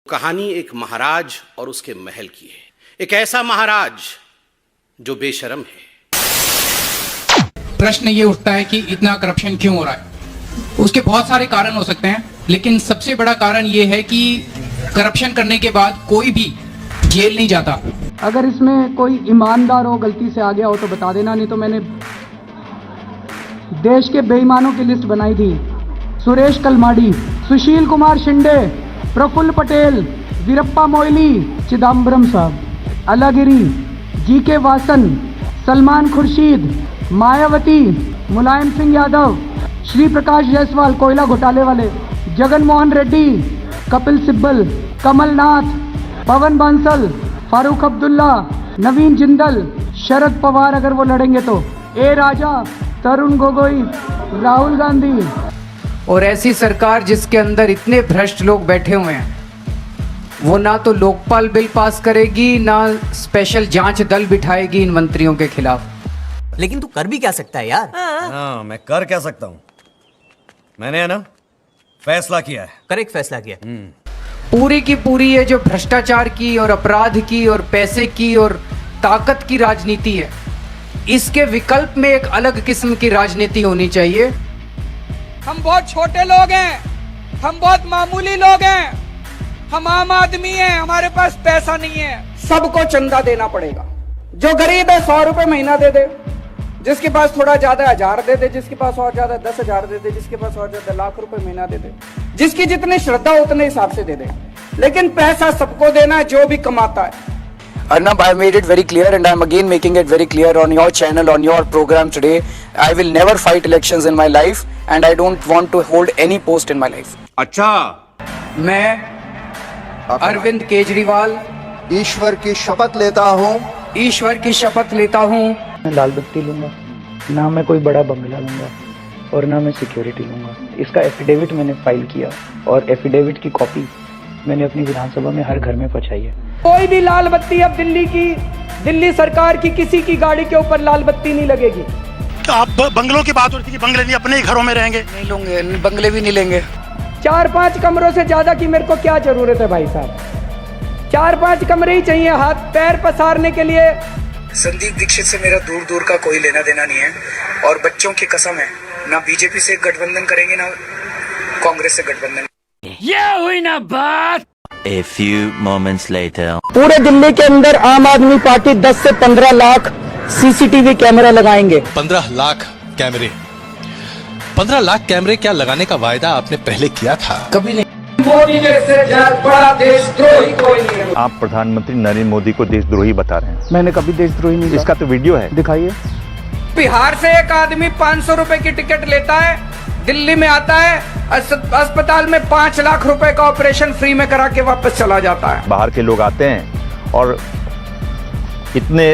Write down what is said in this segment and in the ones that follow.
कहानी एक महाराज और उसके महल की है। एक ऐसा महाराज जो बेशर्म है। प्रश्न ये उठता है कि इतना करप्शन क्यों हो रहा है। उसके बहुत सारे कारण हो सकते हैं, लेकिन सबसे बड़ा कारण ये है कि करप्शन करने के बाद कोई भी जेल नहीं जाता। अगर इसमें कोई ईमानदार हो, गलती से आ गया हो तो बता देना, नहीं तो मैंने देश के बेईमानों की लिस्ट बनाई थी। सुरेश कलमाडी, सुशील कुमार शिंदे, प्रफुल्ल पटेल, वीरप्पा मोइली, चिदम्बरम साहब, अलागिरी, जीके वासन, सलमान खुर्शीद, मायावती, मुलायम सिंह यादव, श्री प्रकाश जायसवाल कोयला घोटाले वाले, जगन मोहन रेड्डी, कपिल सिब्बल, कमलनाथ, पवन बांसल, फारूक अब्दुल्ला, नवीन जिंदल, शरद पवार अगर वो लड़ेंगे तो, ए राजा, तरुण गोगोई, राहुल गांधी। और ऐसी सरकार जिसके अंदर इतने भ्रष्ट लोग बैठे हुए हैं, वो ना तो लोकपाल बिल पास करेगी, ना स्पेशल जांच दल बिठाएगी इन मंत्रियों के खिलाफ। लेकिन तू कर भी क्या सकता है यार? हाँ, मैं कर क्या सकता हूँ? मैंने है ना फैसला किया है। करेक्ट फैसला किया। पूरी की पूरी ये जो भ्रष्टाचार की और अपराध की और पैसे की और ताकत की राजनीति है, इसके विकल्प में एक अलग किस्म की राजनीति होनी चाहिए। हम बहुत छोटे लोग हैं, हम बहुत मामूली लोग हैं, हम आम आदमी हैं, हमारे पास पैसा नहीं है। सबको चंदा देना पड़ेगा। जो गरीब है 100 रुपए महीना दे दे, जिसके पास थोड़ा ज्यादा 1000 दे दे, जिसके पास और ज्यादा 10,000 दे दे, जिसके पास और ज्यादा लाख रुपए महीना दे दे, जिसकी जितनी श्रद्धा उतने हिसाब से दे दे, लेकिन पैसा सबको देना है जो भी कमाता है। Arnab, I made it very clear and I am again making it very clear on your channel, on your program today. I will never fight elections in my life and I don't want to hold any post in my life. अच्छा, मैं अरविंद केजरीवाल ईश्वर की शपथ लेता हूँ। ईश्वर की शपथ लेता हूँ। मैं लाल बत्ती लूंगा, ना मैं कोई बड़ा बंगला लूंगा और ना मैं सिक्योरिटी लूंगा। इसका एफिडेविट मैंने फाइल किया और एफिडेविट की कॉपी मैंने अपनी विधानसभा में हर घर में पहुंचाई है। कोई भी लाल बत्ती अब दिल्ली सरकार की किसी की गाड़ी के ऊपर लाल बत्ती नहीं लगेगी। तो आप बंगलों की बात हो रही थी कि बंगले नहीं, अपने ही घरों में रहेंगे। नहीं लूंगे, बंगले भी नहीं लेंगे। 4-5 कमरों से ज्यादा की मेरे को क्या जरूरत है भाई साहब? 4-5 कमरे ही चाहिए हाथ पैर पसारने के लिए। संदीप दीक्षित से मेरा दूर दूर का कोई लेना देना नहीं है और बच्चों की कसम है, ना बीजेपी से गठबंधन करेंगे ना कांग्रेस से गठबंधन। ये हुई ना बात। A few moments later. पूरे दिल्ली के अंदर आम आदमी पार्टी 10 से 15 लाख सीसीटीवी कैमरा लगाएंगे। 15 लाख कैमरे? 15 लाख कैमरे क्या लगाने का वायदा आपने पहले किया था? कभी नहीं। मोदी जैसे बड़ा देशद्रोही कोई नहीं है। आप प्रधानमंत्री नरेंद्र मोदी को देशद्रोही बता रहे हैं। मैंने कभी देशद्रोही नहीं इसका तो वीडियो है, दिखाइए। बिहार से एक आदमी 500 रुपए की टिकट लेता है, दिल्ली में आता है, अस्पताल में 5 लाख रुपए का ऑपरेशन फ्री में करा के वापस चला जाता है। बाहर के लोग आते हैं और इतने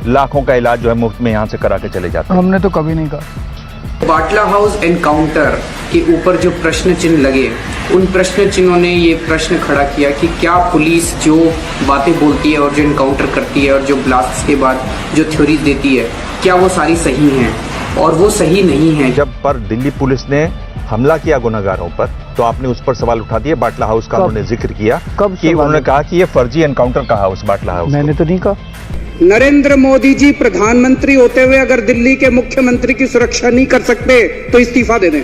लाखों का इलाज जो है मुफ्त में यहाँ से करा के चले जाते हैं। हमने तो कभी नहीं कहा। बाटला हाउस एनकाउंटर के ऊपर जो प्रश्न चिन्ह लगे, उन प्रश्न चिन्हों ने ये प्रश्न खड़ा किया कि क्या पुलिस जो बातें बोलती है और जो एनकाउंटर करती है और जो ब्लास्ट के बाद जो थ्योरीज देती है, क्या वो सारी सही हैं? और वो सही नहीं है। जब पर दिल्ली पुलिस ने हमला किया गुनहगारों पर, तो आपने उस पर सवाल उठा दिए। बाटला हाउस का उन्होंने जिक्र किया कि उन्होंने कहा कि ये फर्जी एनकाउंटर का हाउस बाटला हाउस। मैंने तो नहीं कहा। नरेंद्र मोदी जी प्रधानमंत्री होते हुए अगर दिल्ली के मुख्यमंत्री की सुरक्षा नहीं कर सकते तो इस्तीफा दे दें।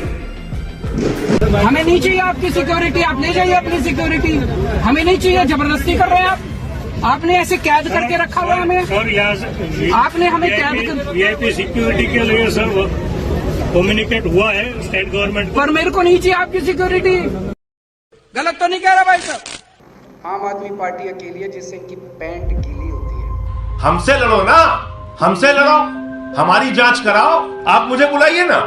हमें नहीं चाहिए आपकी सिक्योरिटी, आप ले जाइए अपनी सिक्योरिटी। हमें नहीं चाहिए, जबरदस्ती कर रहे हैं आप। आपने ऐसे कैद करके रखा हुआ हमें सर। आपने हमें कैद कर वीआईपी सिक्योरिटी के लिए सर कम्युनिकेट हुआ है स्टेट गवर्नमेंट पर मेरे को नहीं चाहिए आपकी सिक्योरिटी। गलत तो नहीं कह रहा भाई साहब? आम आदमी पार्टी अकेली है जिससे इनकी पैंट गीली होती है। हमसे लड़ो ना, हमसे लड़ो, हमारी जांच कराओ। आप मुझे बुलाइए ना,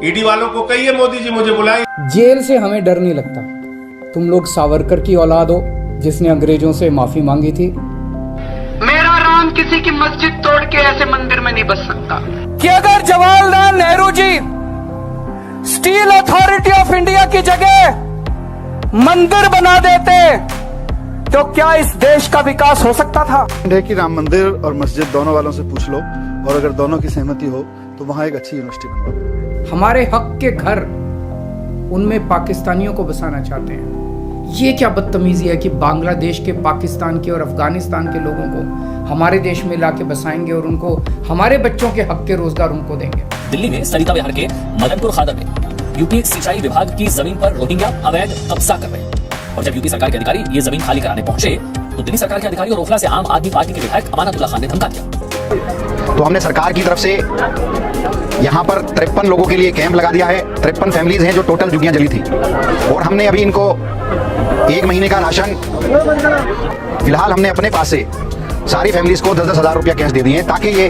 ईडी वालों को कहिए मोदी जी मुझे बुलाइए। जेल से हमें डर नहीं लगता। तुम लोग सावरकर की औलाद हो जिसने अंग्रेजों से माफी मांगी थी। मेरा राम किसी की मस्जिद तोड़ के ऐसे मंदिर में नहीं बस सकता कि अगर Jawaharlal Nehru ji steel authority of India की जगह मंदिर बना देते तो क्या इस देश का विकास हो सकता था? कि राम मंदिर और मस्जिद दोनों वालों से पूछ लो और अगर दोनों की सहमति हो तो वहाँ एक अच्छी यूनिवर्सिटी बनवा। हमारे हक के घर उनमें पाकिस्तानियों को बसाना चाहते हैं। ये क्या बदतमीजी है कि बांग्लादेश के, पाकिस्तान के और अफगानिस्तान के लोगों को हमारे देश में लाके बसाएंगे और उनको हमारे बच्चों के हक के रोजगार उनको देंगे। दिल्ली में सरिता विहार के मदनपुर खादर में यूपी सिंचाई विभाग की जमीन पर रोहिंग्या अवैध कब्जा कर रहे और जब यूपी सरकार के अधिकारी ये जमीन खाली कराने पहुंचे तो दिल्ली सरकार के अधिकारी और ओखला से आम आदमी पार्टी के विधायक अमानतुल्लाह खान ने धमका दिया। तो हमने सरकार की तरफ से यहाँ पर 53 लोगों के लिए कैंप लगा दिया है। 53 फैमिलीज हैं जो टोटल झुग्गियां जली थी और हमने अभी इनको 1 महीने का राशन फिलहाल हमने अपने पास से सारी फैमिलीज को 10-10 हज़ार रुपया कैश दे दिए हैं ताकि ये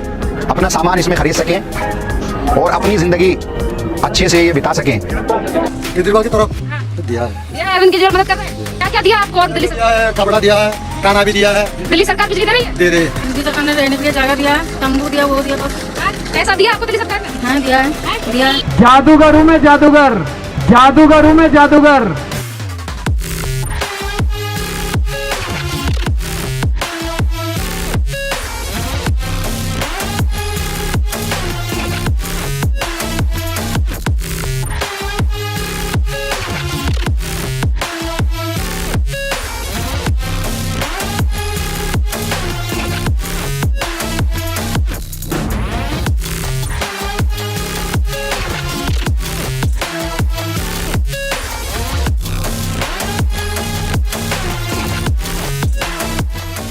अपना सामान इसमें खरीद सकें और अपनी जिंदगी अच्छे से ये बिता सकें। केजरीवाल की तरफ दिया है, अरविंद केजरीवाल मदद कर रहे हैं। क्या क्या दिया आपको? दिल्ली सरकार कपड़ा दिया है, खाना भी दिया है। दिल्ली सरकार बिजली दे रही है? दे रही। दिल्ली सरकार ने रहने के लिए जगह दिया है, तंबू दिया, वो दिया, पैसा दिया आपको दिल्ली सरकार ने? हाँ दिया है, दिया है। जादूगर हूँ मैं, जादूगर, जादूगर हूँ मैं, जादूगर।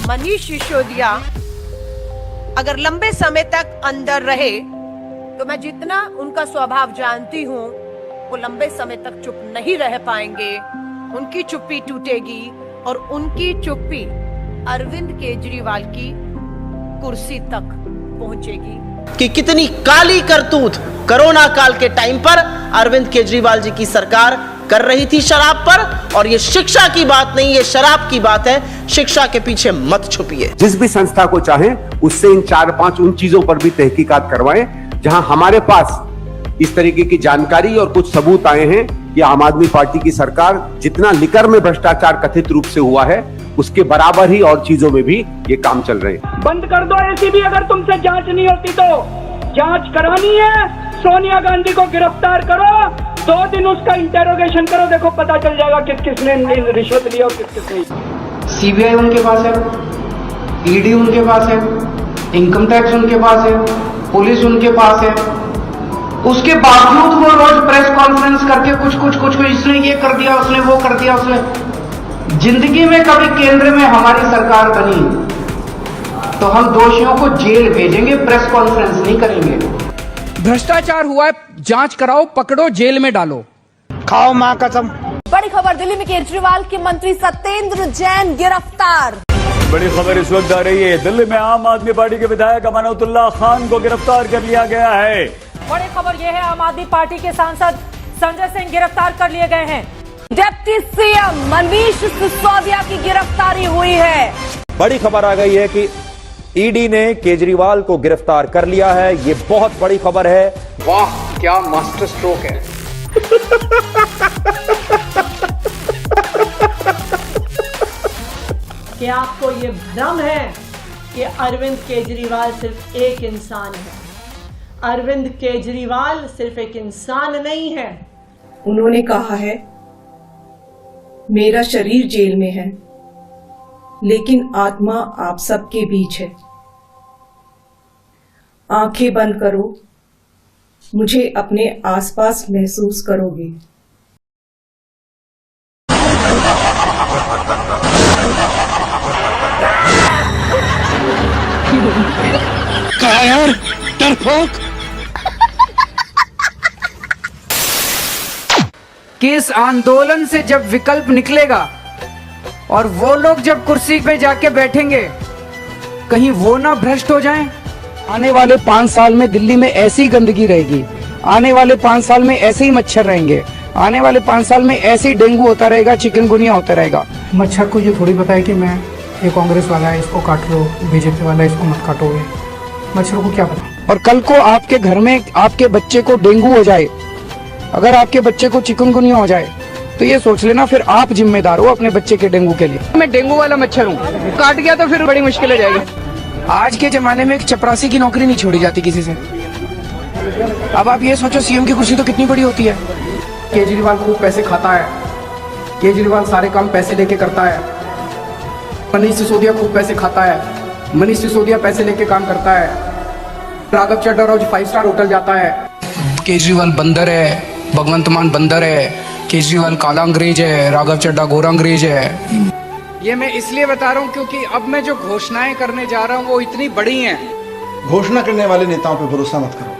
मनीष सिसोदिया अगर लंबे समय तक अंदर रहे तो मैं जितना उनका स्वभाव जानती हूँ वो लंबे समय तक चुप नहीं रह पाएंगे। उनकी चुप्पी टूटेगी और उनकी चुप्पी अरविंद केजरीवाल की कुर्सी तक पहुंचेगी। कि कितनी काली करतूत कोरोना काल के टाइम पर अरविंद केजरीवाल जी की सरकार कर रही थी शराब पर, और ये शिक्षा की बात नहीं, ये शराब की बात है। शिक्षा के पीछे मत छुपिए। जिस भी संस्था को चाहें उससे इन 4-5 उन चीजों पर भी तहकीकात करवाएं जहां हमारे पास इस तरीके की जानकारी और कुछ सबूत आए हैं कि आम आदमी पार्टी की सरकार जितना लिकर में भ्रष्टाचार कथित रूप से हुआ है उसके बराबर ही और चीजों में भी ये काम चल रहे हैं। बंद कर दो एसीबी। अगर तुमसे जांच नहीं होती तो जांच करानी है, सोनिया गांधी को गिरफ्तार करो, 2 दिन उसका इंटेरोगेशन करो, देखो पता चल जाएगा किस किसने रिश्वत लिया और किस किसने। सीबीआई उनके पास है, ईडी उनके पास है, इनकम टैक्स उनके पास है, पुलिस उनके पास है। उसके बावजूद वो रोज प्रेस कॉन्फ्रेंस करके कुछ इसने ये कर दिया, उसने वो कर दिया, उसने। जिंदगी में कभी केंद्र में हमारी सरकार बनी तो हम दोषियों को जेल भेजेंगे, प्रेस कॉन्फ्रेंस नहीं करेंगे। भ्रष्टाचार हुआ है, जांच कराओ, पकड़ो, जेल में डालो, खाओ मां कसम। बड़ी खबर, दिल्ली में केजरीवाल के मंत्री सत्येंद्र जैन गिरफ्तार। बड़ी खबर इस वक्त आ रही है, दिल्ली में आम आदमी पार्टी के विधायक अमानतुल्लाह खान को गिरफ्तार कर लिया गया है। बड़ी खबर यह है, आम आदमी पार्टी के सांसद संजय सिंह गिरफ्तार कर लिए गए हैं। डिप्टी सीएम मनीष सिसोदिया की गिरफ्तारी हुई है। बड़ी खबर आ गई है कि ईडी ने केजरीवाल को गिरफ्तार कर लिया है। ये बहुत बड़ी खबर है। वाह, क्या मास्टर स्ट्रोक है। क्या आपको ये भ्रम है कि अरविंद केजरीवाल सिर्फ एक इंसान है? अरविंद केजरीवाल सिर्फ एक इंसान नहीं है। उन्होंने कहा है मेरा शरीर जेल में है लेकिन आत्मा आप सबके बीच है। आंखें बंद करो, मुझे अपने आसपास महसूस करोगे। कहा यार डरपोक। किस आंदोलन से जब विकल्प निकलेगा और वो लोग जब कुर्सी पे जाके बैठेंगे, कहीं वो ना भ्रष्ट हो जाएं। आने वाले 5 साल में दिल्ली में ऐसी गंदगी रहेगी, आने वाले 5 साल में ऐसे ही मच्छर रहेंगे, आने वाले 5 साल में ऐसे ही डेंगू होता रहेगा, चिकनगुनिया होता रहेगा। मच्छर को ये थोड़ी पता है कि मैं ये कांग्रेस वाला है इसको काट लो, बीजेपी वाला है इसको मत काटोगे। मच्छरों को क्या पता। और कल को आपके घर में आपके बच्चे को डेंगू हो जाए, अगर आपके बच्चे को चिकनगुनिया हो जाए तो ये सोच लेना फिर आप जिम्मेदार हो अपने बच्चे के डेंगू के लिए। मैं डेंगू वाला मच्छर हूँ, काट गया तो फिर बड़ी मुश्किल हो जाएगी। आज के जमाने में एक चपरासी की नौकरी नहीं छोड़ी जाती किसी से। अब आप ये सोचो सीएम की कुर्सी तो कितनी बड़ी होती है। केजरीवाल खूब पैसे खाता है, केजरीवाल सारे काम पैसे लेके करता है। मनीष सिसोदिया खूब पैसे खाता है। मनीष सिसोदिया पैसे लेके काम करता है। राघव चड्ढा रोज 5 स्टार होटल जाता है। केजरीवाल बंदर है, भगवंत मान बंदर है, केजरीवाल काला अंग्रेज है, राघव चड्ढा गोरा अंग्रेज है। ये मैं इसलिए बता रहा हूँ क्योंकि अब मैं जो घोषणाएं करने जा रहा हूँ वो इतनी बड़ी हैं। घोषणा करने वाले नेताओं पे भरोसा मत करो।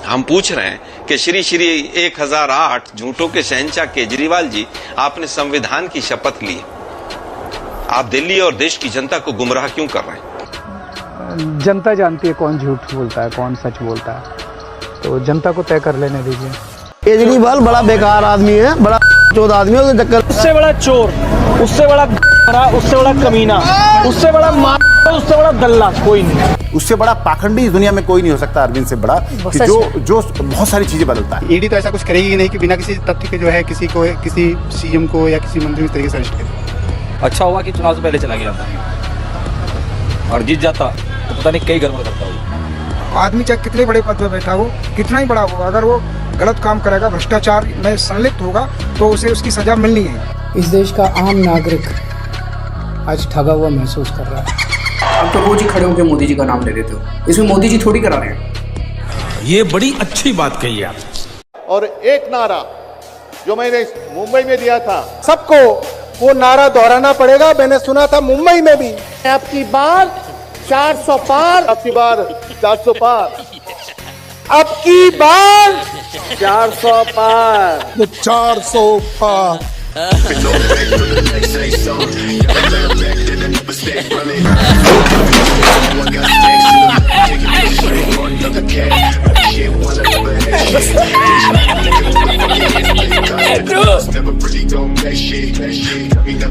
हम पूछ रहे हैं कि श्री 1008 झूठों के शहंशाह केजरीवाल जी, आपने संविधान की शपथ ली, आप दिल्ली और देश की जनता को गुमराह क्यों कर रहे हैं? जनता जानती है कौन झूठ बोलता है, कौन सच बोलता है, तो जनता को तय कर लेने दीजिए। केजरीवाल बड़ा बेकार आदमी है, बड़ा चोर आदमी है, उसके चक्कर उससे बड़ा चोर, उससे बड़ा उससे बड़ा कमीना, उससे बड़ा मार, उससे बड़ा दल्ला कोई नहीं। उससे बड़ा पाखंडी इस दुनिया में कोई नहीं हो सकता अरविंद से बड़ा, कि जो बहुत सारी चीजें बदलता है। ईडी तो ऐसा कुछ करेगी नहीं कि बिना किसी तथ्य के जो है किसी सीएम को या किसी मंत्री को तरीके से अरेस्ट करे। अच्छा हुआ कि चुनाव से पहले चला गया था, और जीत जाता तो पता नहीं कई गड़बड़ करता हो। आदमी चाहे कितने बड़े पद पर बैठा हो, कितना ही बड़ा हो, अगर वो गलत काम करेगा, भ्रष्टाचार में संलिप्त होगा, तो उसे उसकी सजा मिलनी है। इस देश का आम नागरिक आज ठगा हुआ महसूस कर रहा है। अब तो रोज ही खड़े होकर मोदी जी का नाम ले देते हो, इसमें मोदी जी थोड़ी करा रहे हैं। ये बड़ी अच्छी बात कही आप। और एक नारा जो मैंने मुंबई में दिया था, सबको वो नारा दोहराना पड़ेगा। मैंने सुना था मुंबई में भी, आपकी बार 400 पार, आपकी बार 400 पार, अब की बार 400 पार, 400 पार। Never really don't make shit.